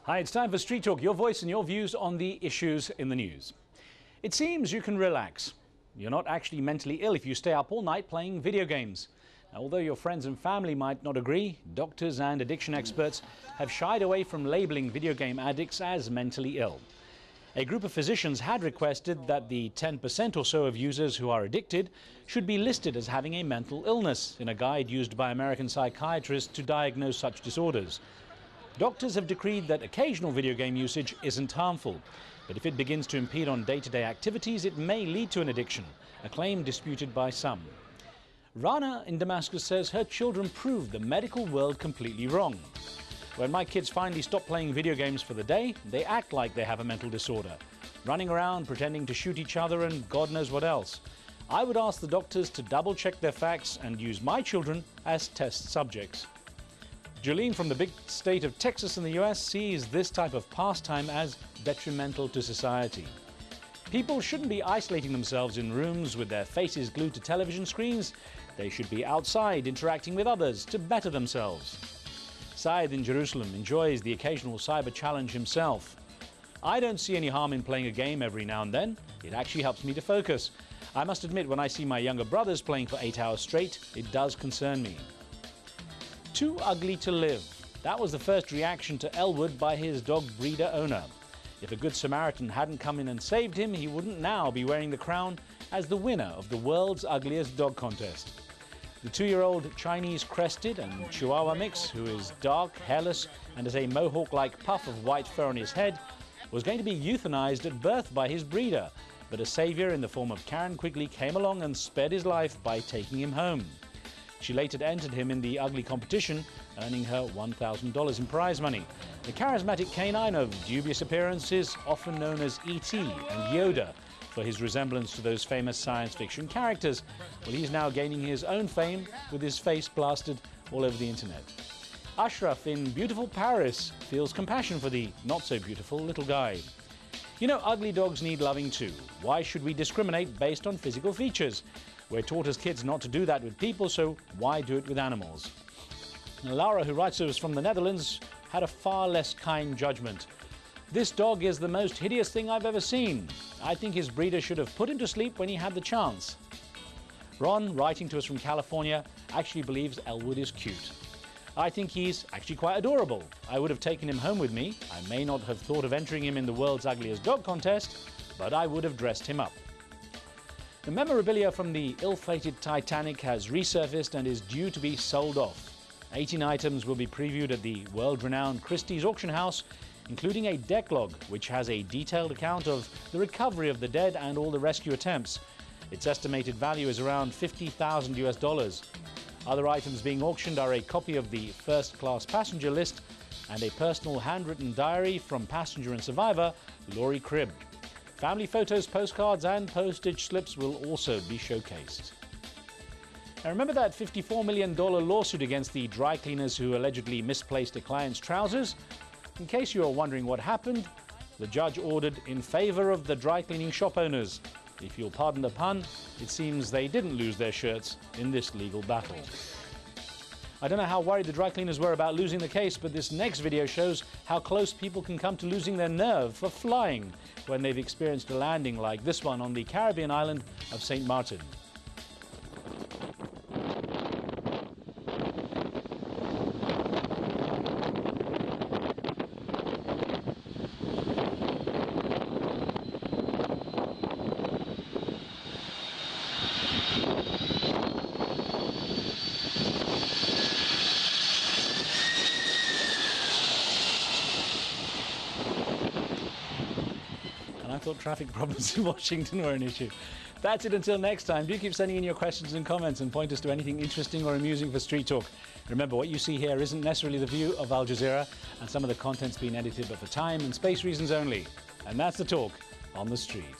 Hi, it's time for Street Talk, your voice and your views on the issues in the news. It seems you can relax. You're not actually mentally ill if you stay up all night playing video games. Now, although your friends and family might not agree, doctors and addiction experts have shied away from labeling video game addicts as mentally ill. A group of physicians had requested that the 10% or so of users who are addicted should be listed as having a mental illness in a guide used by American psychiatrists to diagnose such disorders. Doctors have decreed that occasional video game usage isn't harmful, but if it begins to impede on day-to-day activities, it may lead to an addiction, a claim disputed by some. Rana in Damascus says her children proved the medical world completely wrong. When my kids finally stop playing video games for the day, they act like they have a mental disorder, running around pretending to shoot each other and God knows what else. I would ask the doctors to double-check their facts and use my children as test subjects. Jolene from the big state of Texas in the US sees this type of pastime as detrimental to society. People shouldn't be isolating themselves in rooms with their faces glued to television screens. They should be outside interacting with others to better themselves. Syed in Jerusalem enjoys the occasional cyber challenge himself. I don't see any harm in playing a game every now and then. It actually helps me to focus. I must admit, when I see my younger brothers playing for 8 hours straight, it does concern me. Too ugly to live. That was the first reaction to Elwood by his dog breeder owner. If a good Samaritan hadn't come in and saved him, he wouldn't now be wearing the crown as the winner of the world's ugliest dog contest. The 2-year-old Chinese crested and Chihuahua mix, who is dark, hairless, and has a mohawk-like puff of white fur on his head, was going to be euthanized at birth by his breeder, but a savior in the form of Karen Quigley came along and spared his life by taking him home. She later entered him in the ugly competition, earning her $1,000 in prize money. The charismatic canine of dubious appearances, often known as E.T. and Yoda, for his resemblance to those famous science fiction characters. Well, he's now gaining his own fame with his face plastered all over the internet. Ashraf in beautiful Paris feels compassion for the not-so-beautiful little guy. You know, ugly dogs need loving too. Why should we discriminate based on physical features? We're taught as kids not to do that with people, so why do it with animals? Now, Laura, who writes to us from the Netherlands, had a far less kind judgment. This dog is the most hideous thing I've ever seen. I think his breeder should have put him to sleep when he had the chance. Ron, writing to us from California, actually believes Elwood is cute. I think he's actually quite adorable. I would have taken him home with me. I may not have thought of entering him in the world's ugliest dog contest, but I would have dressed him up. The memorabilia from the ill-fated Titanic has resurfaced and is due to be sold off. 18 items will be previewed at the world-renowned Christie's auction house, including a decklog which has a detailed account of the recovery of the dead and all the rescue attempts. Its estimated value is around $50,000 US. Other items being auctioned are a copy of the first-class passenger list and a personal handwritten diary from passenger and survivor Laurie Cribb. Family photos, postcards and postage slips will also be showcased. Now, remember that $54 million lawsuit against the dry cleaners who allegedly misplaced a client's trousers? In case you are wondering what happened, the judge ordered in favor of the dry cleaning shop owners. If you'll pardon the pun, it seems they didn't lose their shirts in this legal battle. I don't know how worried the dry cleaners were about losing the case, but this next video shows how close people can come to losing their nerve for flying when they've experienced a landing like this one on the Caribbean island of St. Martin. I thought traffic problems in Washington were an issue. That's it until next time. Do keep sending in your questions and comments and point us to anything interesting or amusing for Street Talk. Remember, what you see here isn't necessarily the view of Al Jazeera, and some of the content's been edited but for time and space reasons only. And that's the talk on the street.